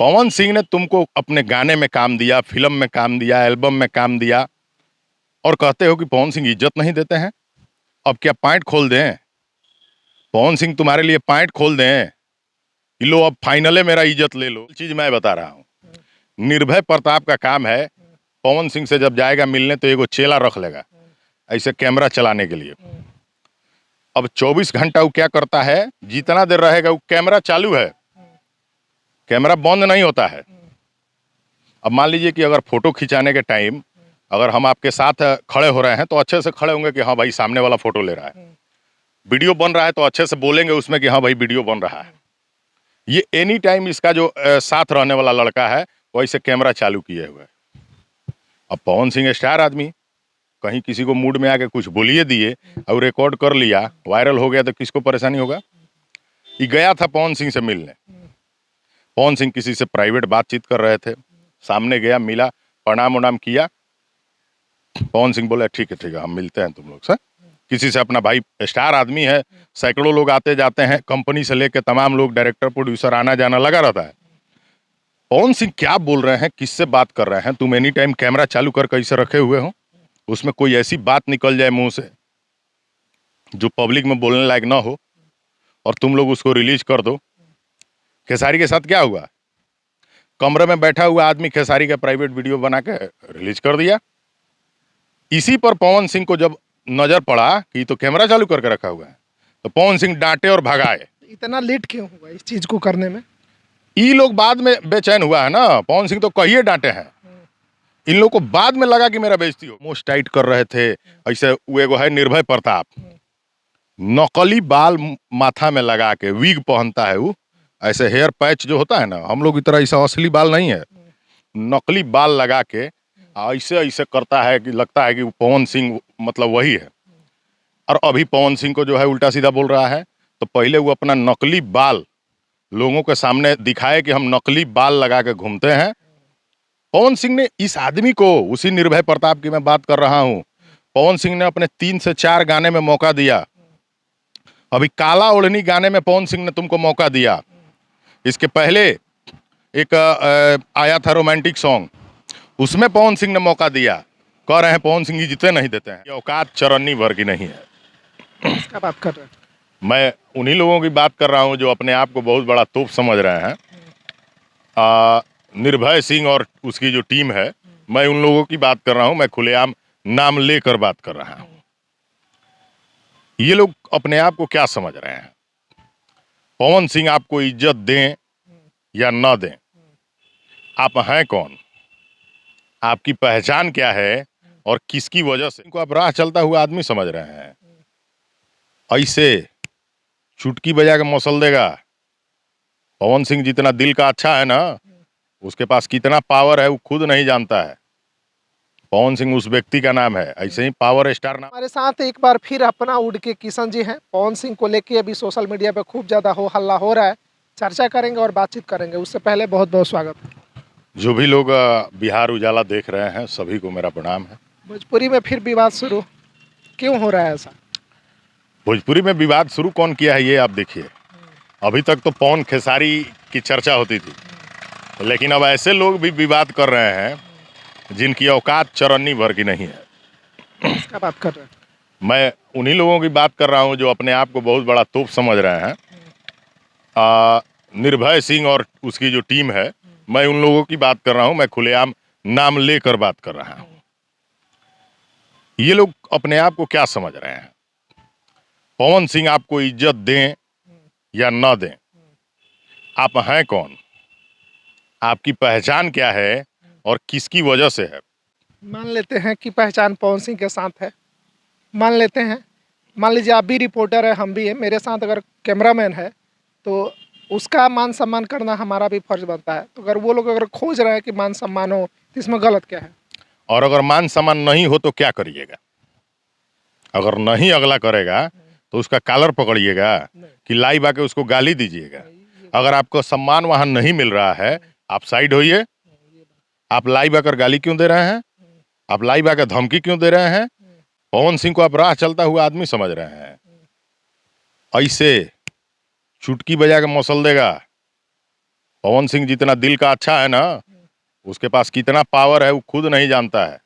पवन सिंह ने तुमको अपने गाने में काम दिया, फिल्म में काम दिया, एल्बम में काम दिया और कहते हो कि पवन सिंह इज्जत नहीं देते हैं। अब क्या पैंट खोल दें? पवन सिंह तुम्हारे लिए पैंट खोल दें कि लो अब फाइनले मेरा इज्जत ले लो। चीज मैं बता रहा हूँ, निर्भय प्रताप का काम है पवन सिंह से जब जाएगा मिलने तो एगो चेला रख लेगा ऐसे कैमरा चलाने के लिए। अब 24 घंटा वो क्या करता है, जितना देर रहेगा वो कैमरा चालू है, कैमरा बंद नहीं होता है। अब मान लीजिए कि अगर फोटो खिंचाने के टाइम अगर हम आपके साथ खड़े हो रहे हैं तो अच्छे से खड़े होंगे कि हाँ भाई सामने वाला फोटो ले रहा है। वीडियो बन रहा है तो अच्छे से बोलेंगे उसमें कि हाँ भाई वीडियो बन रहा है। ये एनी टाइम इसका जो साथ रहने वाला लड़का है वो ऐसे कैमरा चालू किए हुए है। अब पवन सिंह स्टार आदमी, कहीं किसी को मूड में आके कुछ बोलिए दिए और रिकॉर्ड कर लिया, वायरल हो गया तो किसको परेशानी होगा। ये गया था पवन सिंह से मिलने, पवन सिंह किसी से प्राइवेट बातचीत कर रहे थे, सामने गया, मिला, प्रणाम उनाम किया। पवन सिंह बोले ठीक है हम मिलते हैं तुम लोग से। किसी से अपना भाई स्टार आदमी है, सैकड़ों लोग आते जाते हैं, कंपनी से लेके तमाम लोग, डायरेक्टर प्रोड्यूसर आना जाना लगा रहता है। पवन सिंह क्या बोल रहे हैं, किससे बात कर रहे हैं, तुम एनी टाइम कैमरा चालू कर कैसे रखे हुए हो, उसमें कोई ऐसी बात निकल जाए मुंह से जो पब्लिक में बोलने लायक ना हो और तुम लोग उसको रिलीज कर दो। खेसारी के साथ क्या हुआ, कमरे में बैठा हुआ आदमी खेसारी का प्राइवेट वीडियो बना के रिलीज कर दिया। इसी पर पवन सिंह को जब नजर पड़ा कि तो कैमरा चालू करके रखा हुआ है तो पवन सिंह डांटे और भगाए। इतना लेट क्यों हुआ इस चीज को करने में? ये लोग बाद में बेचैन हुआ है ना, पवन सिंह तो कहिए डांटे हैं, इन लोगों को बाद में लगा कि मेरा बेइज्जती हो। मोस्ट टाइट कर रहे थे ऐसे। वो एगो है निर्भय प्रताप, नकली बाल माथा में लगा के विग पहनता है वो, ऐसे हेयर पैच जो होता है ना, हम लोग की तरह ऐसा असली बाल नहीं है, नकली बाल लगा के ऐसे ऐसे करता है कि लगता है कि पवन सिंह मतलब वही है। और अभी पवन सिंह को जो है उल्टा सीधा बोल रहा है, तो पहले वो अपना नकली बाल लोगों के सामने दिखाए कि हम नकली बाल लगा के घूमते हैं। पवन सिंह ने इस आदमी को, उसी निर्भय प्रताप की मैं बात कर रहा हूं, पवन सिंह ने अपने 3 से 4 गाने में मौका दिया। अभी काला ओढ़नी गाने में पवन सिंह ने तुमको मौका दिया। इसके पहले एक आया था रोमांटिक सॉन्ग, उसमें पवन सिंह ने मौका दिया। कह रहे हैं पवन सिंह जी जितने नहीं देते हैं, ये औकात चरन्नी भर की नहीं है। क्या बात कर रहे हैं? मैं उन्हीं लोगों की बात कर रहा हूं जो अपने आप को बहुत बड़ा तोप समझ रहे हैं। निर्भय सिंह और उसकी जो टीम है, मैं उन लोगों की बात कर रहा हूं, मैं खुलेआम नाम लेकर बात कर रहा हूं। ये लोग अपने आप को क्या समझ रहे हैं? पवन सिंह आपको इज्जत दें या न दें, आप हैं कौन, आपकी पहचान क्या है और किसकी वजह से इनको आप राह चलता हुआ आदमी समझ रहे हैं? ऐसे चुटकी बजा के मौसल देगा। पवन सिंह जितना दिल का अच्छा है ना, उसके पास कितना पावर है वो खुद नहीं जानता है। पवन सिंह उस व्यक्ति का नाम है, ऐसे ही पावर स्टार नाम। हमारे साथ एक बार फिर अपना उड़ के किशन जी हैं। पवन सिंह को लेके अभी सोशल मीडिया पे खूब ज्यादा हो हल्ला हो रहा है, चर्चा करेंगे और बातचीत करेंगे। उससे पहले बहुत बहुत स्वागत। जो भी लोग बिहार उजाला देख रहे हैं सभी को मेरा प्रणाम है। भोजपुरी में फिर विवाद शुरू क्यों हो रहा है ऐसा? भोजपुरी में विवाद शुरू कौन किया है ये आप देखिए। अभी तक तो पवन खेसारी की चर्चा होती थी, लेकिन अब ऐसे लोग भी विवाद कर रहे हैं जिनकी औकात चरन्नी भर की नहीं है। क्या बात कर रहे हैं? मैं उन्हीं लोगों की बात कर रहा हूं जो अपने आप को बहुत बड़ा तोप समझ रहे हैं। निर्भय सिंह और उसकी जो टीम है, मैं उन लोगों की बात कर रहा हूं, मैं खुलेआम नाम लेकर बात कर रहा हूं। ये लोग अपने आप को क्या समझ रहे हैं? पवन सिंह आपको इज्जत दें या न दें, आप हैं कौन, आपकी पहचान क्या है और किसकी वजह से है? मान लेते हैं कि पहचान पवन सिंह के साथ है, मान लेते हैं। मान लीजिए आप भी रिपोर्टर है, हम भी है, मेरे साथ अगर कैमरामैन है तो उसका मान सम्मान करना हमारा भी फर्ज बनता है। तो अगर वो लोग अगर खोज रहे हैं कि मान सम्मान हो तो इसमें गलत क्या है? और अगर मान सम्मान नहीं हो तो क्या करिएगा? अगर नहीं अगला करेगा तो उसका कॉलर पकड़िएगा कि लाइव आके उसको गाली दीजिएगा? अगर आपको सम्मान वहां नहीं मिल रहा है, आप साइड होइए। आप लाइव आकर गाली क्यों दे रहे हैं? आप लाइव आकर धमकी क्यों दे रहे हैं? पवन सिंह को आप राह चलता हुआ आदमी समझ रहे हैं। ऐसे चुटकी बजा के मौसल देगा। पवन सिंह जितना दिल का अच्छा है ना, उसके पास कितना पावर है वो खुद नहीं जानता है।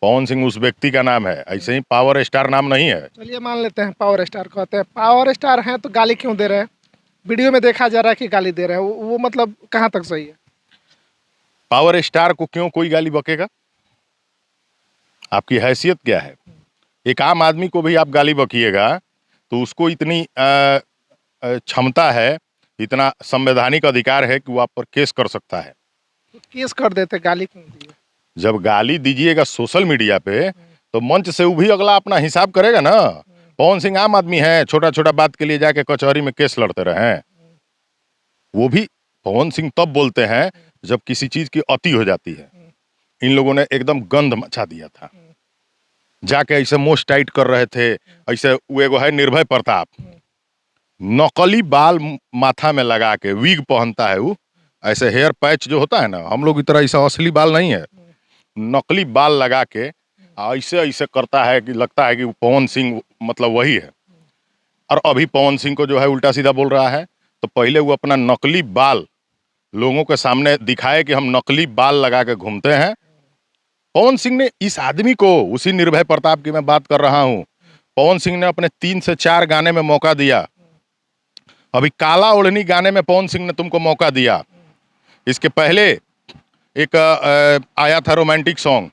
पवन सिंह उस व्यक्ति का नाम है, ऐसे ही पावर स्टार नाम नहीं है। चलिए मान लेते हैं पावर स्टार कहते हैं, पावर स्टार हैं तो गाली क्यों दे रहे हैं? वीडियो में देखा जा रहा है कि गाली दे रहे हैं, वो मतलब कहाँ तक सही है? पावर स्टार को क्यों कोई गाली बकेगा? आपकी हैसियत क्या है? एक आम आदमी को भी आप गाली बकिएगा तो उसको इतनी क्षमता है, इतना संवैधानिक अधिकार है कि वो आप पर केस कर सकता है। तो केस कर देते, गाली क्यों दिए? जब गाली दीजिएगा सोशल मीडिया पे तो मंच से वो भी अगला अपना हिसाब करेगा ना। पवन सिंह आम आदमी है, छोटा छोटा बात के लिए जाके कचहरी में केस लड़ते रहे। वो भी पवन सिंह तब बोलते हैं जब किसी चीज की अति हो जाती है। इन लोगों ने एकदम गंध मचा दिया था, जाके ऐसे मोस्ट टाइट कर रहे थे। ऐसे वो एगो है निर्भय प्रताप, नकली बाल माथा में लगा के विग पहनता है वो, ऐसे हेयर पैच जो होता है ना, हम लोग की तरह ऐसा असली बाल नहीं है, नकली बाल लगा के ऐसे ऐसे करता है कि लगता है कि वो पवन सिंह मतलब वही है। और अभी पवन सिंह को जो है उल्टा सीधा बोल रहा है, तो पहले वो अपना नकली बाल लोगों के सामने दिखाए कि हम नकली बाल लगा के घूमते हैं। पवन सिंह ने इस आदमी को, उसी निर्भय प्रताप की मैं बात कर रहा हूं, पवन सिंह ने अपने 3 से 4 गाने में मौका दिया। अभी काला ओढ़नी गाने में पवन सिंह ने तुमको मौका दिया। इसके पहले एक आया था रोमांटिक सॉन्ग,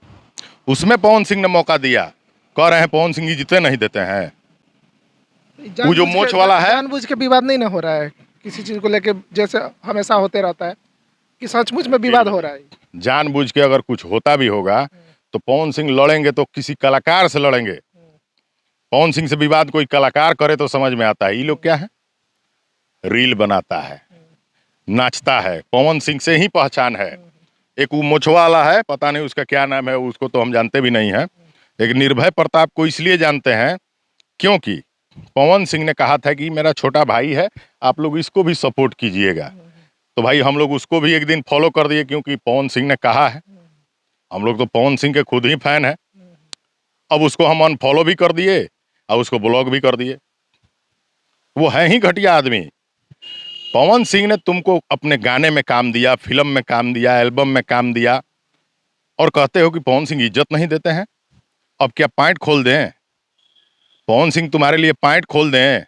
उसमें पवन सिंह ने मौका दिया। कह रहे हैं पवन सिंह जी जीते नहीं देते हैं। वो जो मोच वाला है, जानबूझ के विवाद नहीं ना हो रहा है किसी चीज को लेके, जैसे हमेशा होते रहता है कि सचमुच में विवाद हो रहा है? जानबूझ के अगर कुछ होता भी होगा तो पवन सिंह लड़ेंगे तो किसी कलाकार से लड़ेंगे। पवन सिंह से विवाद कोई कलाकार करे तो समझ में आता है। ये लोग क्या है, रील बनाता है, नाचता है, पवन सिंह से ही पहचान है। एक वो मोछवा वाला है, पता नहीं उसका क्या नाम है, उसको तो हम जानते भी नहीं है। एक निर्भय प्रताप को इसलिए जानते हैं क्योंकि पवन सिंह ने कहा था कि मेरा छोटा भाई है, आप लोग इसको भी सपोर्ट कीजिएगा। तो भाई हम लोग उसको भी एक दिन फॉलो कर दिए क्योंकि पवन सिंह ने कहा है। हम लोग तो पवन सिंह के खुद ही फैन है। अब उसको हम अनफॉलो भी कर दिए और उसको ब्लॉक भी कर दिए। वो है ही घटिया आदमी। पवन सिंह ने तुमको अपने गाने में काम दिया, फिल्म में काम दिया, एल्बम में काम दिया, और कहते हो कि पवन सिंह इज्जत नहीं देते हैं। अब क्या पैंट खोल दें? पवन सिंह तुम्हारे लिए पैंट खोल दें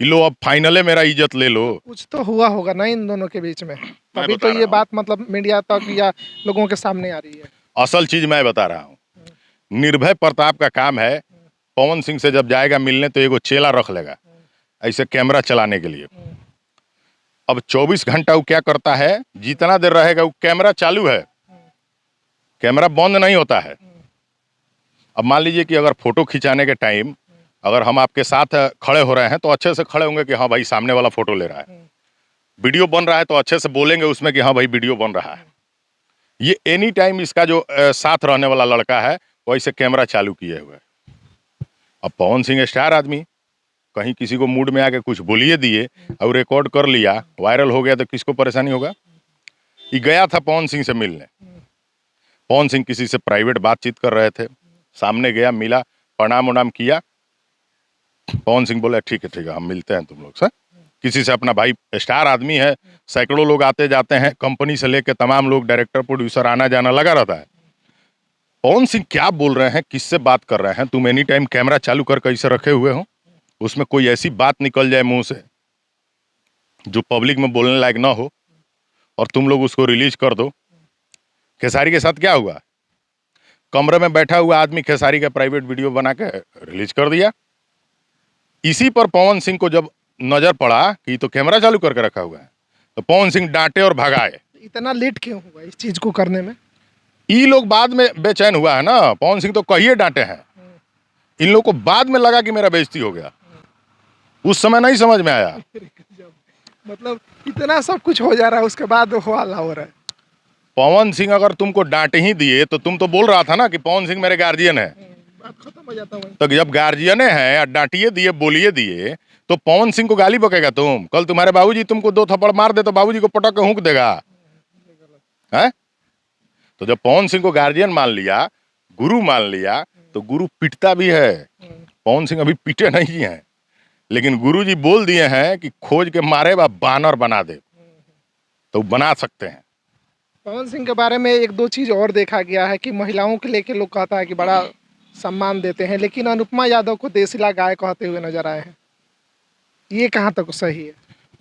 कि लो अब फाइनले मेरा इज्जत ले लो? कुछ तो हुआ होगा ना इन दोनों के बीच में, तभी बता तो रहा ये हूँ। बात मतलब मीडिया तक या लोगों के सामने आ रही है। असल चीज मैं बता रहा हूँ। निर्भय प्रताप का काम है, पवन सिंह से जब जाएगा मिलने तो एगो चेला रख लेगा ऐसे कैमरा चलाने के लिए। अब 24 घंटा वो क्या करता है, जितना देर रहेगा वो कैमरा चालू है, कैमरा बंद नहीं होता है। अब मान लीजिए कि अगर फोटो खिंचाने के टाइम अगर हम आपके साथ खड़े हो रहे हैं तो अच्छे से खड़े होंगे कि हाँ भाई सामने वाला फोटो ले रहा है। वीडियो बन रहा है तो अच्छे से बोलेंगे उसमें कि हाँ भाई वीडियो बन रहा है। ये एनी टाइम इसका जो साथ रहने वाला लड़का है वो ऐसे कैमरा चालू किए हुए है। अब पवन सिंह स्टार आदमी, कहीं किसी को मूड में आके कुछ बोलिए दिए और रिकॉर्ड कर लिया, वायरल हो गया तो किसको परेशानी होगा? ये गया था पवन सिंह से मिलने, पवन सिंह किसी से प्राइवेट बातचीत कर रहे थे, सामने गया, मिला, प्रणाम उनाम किया। पवन सिंह बोले ठीक है हम मिलते हैं तुम लोग से। किसी से अपना भाई स्टार आदमी है, सैकड़ों लोग आते जाते हैं, कंपनी से लेके तमाम लोग, डायरेक्टर प्रोड्यूसर आना जाना लगा रहता है। पवन सिंह क्या बोल रहे हैं, किससे बात कर रहे हैं? तुम एनी टाइम कैमरा चालू कर कैसे रखे हुए हो? उसमें कोई ऐसी बात निकल जाए मुंह से जो पब्लिक में बोलने लायक ना हो और तुम लोग उसको रिलीज कर दो। खेसारी के साथ क्या हुआ? कमरे में बैठा हुआ आदमी खेसारी का प्राइवेट वीडियो बना के रिलीज कर दिया। इसी पर पवन सिंह को जब नजर पड़ा कि तो कैमरा चालू करके रखा हुआ है तो पवन सिंह डांटे और भगाए। इतना लेट क्यों हुआ इस चीज को करने में? ये लोग बाद में बेचैन हुआ है ना, पवन सिंह तो कहिए डांटे हैं, इन लोग को बाद में लगा कि मेरा बेइज्जती हो गया, उस समय नहीं समझ में आया। मतलब इतना सब कुछ हो जा रहा है उसके बाद वो हल्ला हो रहा है। पवन सिंह अगर तुमको डांट ही दिए तो तुम तो बोल रहा था ना कि पवन सिंह मेरे गार्जियन है, बात खत्म हो जाता है। तो जब गार्जियन है और डांटिए दिए बोलिए दिए तो पवन सिंह को गाली बकेगा तुम? कल तुम्हारे बाबूजी तुमको 2 थप्पड़ मार दे तो बाबूजी को पटक के हुक देगा है? तो जब पवन सिंह को गार्जियन मान लिया, गुरु मान लिया, तो गुरु पिटता भी है। पवन सिंह अभी पीटे नहीं हैं, लेकिन गुरु जी बोल दिए हैं कि खोज के मारे बा बानर बना दे। तो बना सकते हैं। पवन सिंह के बारे में एक दो चीज़ और देखा गया है कि महिलाओं के लेके लोग कहता है कि बड़ा सम्मान देते हैं, लेकिन अनुपमा यादव को देसिला गाय कहते हुए नजर आए हैं। ये कहाँ तक सही है?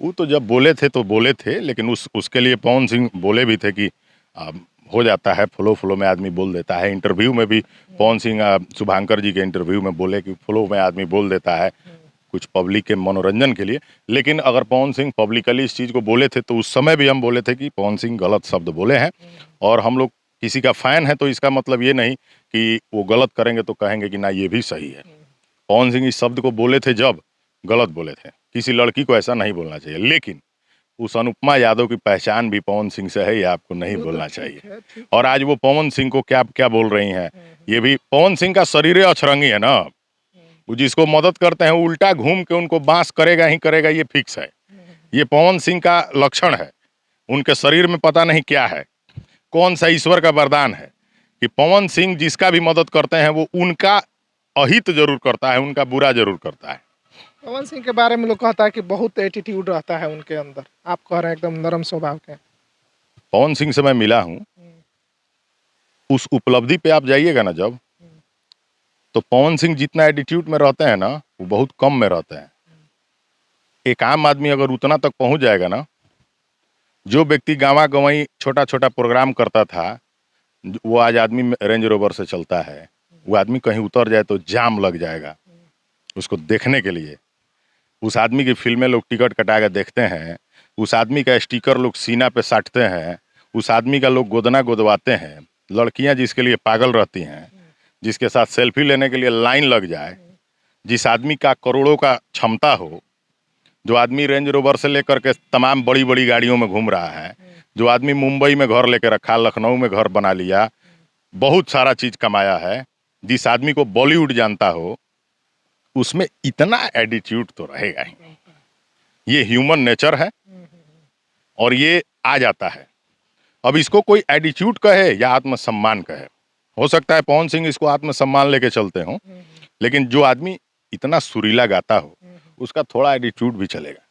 वो तो जब बोले थे तो बोले थे, लेकिन उसके लिए पवन सिंह बोले भी थे कि आ, हो जाता है, फ्लो में आदमी बोल देता है। इंटरव्यू में भी पवन सिंह शुभांकर जी के इंटरव्यू में बोले कि फ्लो में आदमी बोल देता है कुछ पब्लिक के मनोरंजन के लिए। लेकिन अगर पवन सिंह पब्लिकली इस चीज़ को बोले थे तो उस समय भी हम बोले थे कि पवन सिंह गलत शब्द बोले हैं, और हम लोग किसी का फ़ैन है तो इसका मतलब ये नहीं कि वो गलत करेंगे तो कहेंगे कि ना ये भी सही है। पवन सिंह इस शब्द को बोले थे जब गलत बोले थे, किसी लड़की को ऐसा नहीं बोलना चाहिए। लेकिन उस अनुपमा यादव की पहचान भी पवन सिंह से है, ये आपको नहीं बोलना चाहिए। और आज वो पवन सिंह को क्या क्या बोल रही हैं, ये भी पवन सिंह का शरीर अछरंगी है ना, वो जिसको मदद करते हैं उल्टा घूम के उनको बांस करेगा ही करेगा, ये फिक्स है। ये पवन सिंह का लक्षण है। उनके शरीर में पता नहीं क्या है, कौन सा ईश्वर का वरदान है कि पवन सिंह जिसका भी मदद करते हैं वो उनका अहित जरूर करता है, उनका बुरा जरूर करता है। पवन सिंह के बारे में लोग कहता है कि बहुत एटीट्यूड रहता है उनके अंदर, आप कह रहे हैं एकदम नरम स्वभाव के। पवन सिंह से मैं मिला हूँ, उस उपलब्धि पे आप जाइएगा ना जब, तो पवन सिंह जितना एटीट्यूड में रहते हैं ना वो बहुत कम में रहते हैं। एक आम आदमी अगर उतना तक पहुंच जाएगा ना, जो व्यक्ति गाँव गंवई छोटा छोटा प्रोग्राम करता था, वो आज आदमी रेंज रोवर से चलता है। वो आदमी कहीं उतर जाए तो जाम लग जाएगा उसको देखने के लिए। उस आदमी की फिल्में लोग टिकट कटा के देखते हैं, उस आदमी का स्टिकर लोग सीना पे साटते हैं, उस आदमी का लोग गोदना गोदवाते हैं। लड़कियां जिसके लिए पागल रहती हैं, जिसके साथ सेल्फी लेने के लिए लाइन लग जाए, जिस आदमी का करोड़ों का क्षमता हो, जो आदमी रेंज रोवर से लेकर के तमाम बड़ी बड़ी गाड़ियों में घूम रहा है, जो आदमी मुंबई में घर लेके रखा, लखनऊ में घर बना लिया, बहुत सारा चीज कमाया है, जिस आदमी को बॉलीवुड जानता हो, उसमें इतना एटीट्यूड तो रहेगा ही। ये ह्यूमन नेचर है और ये आ जाता है। अब इसको कोई एटीट्यूड कहे या आत्मसम्मान कहे, हो सकता है पवन सिंह इसको आत्मसम्मान लेके चलते हों, लेकिन जो आदमी इतना सुरीला गाता हो उसका थोड़ा एटीट्यूड भी चलेगा।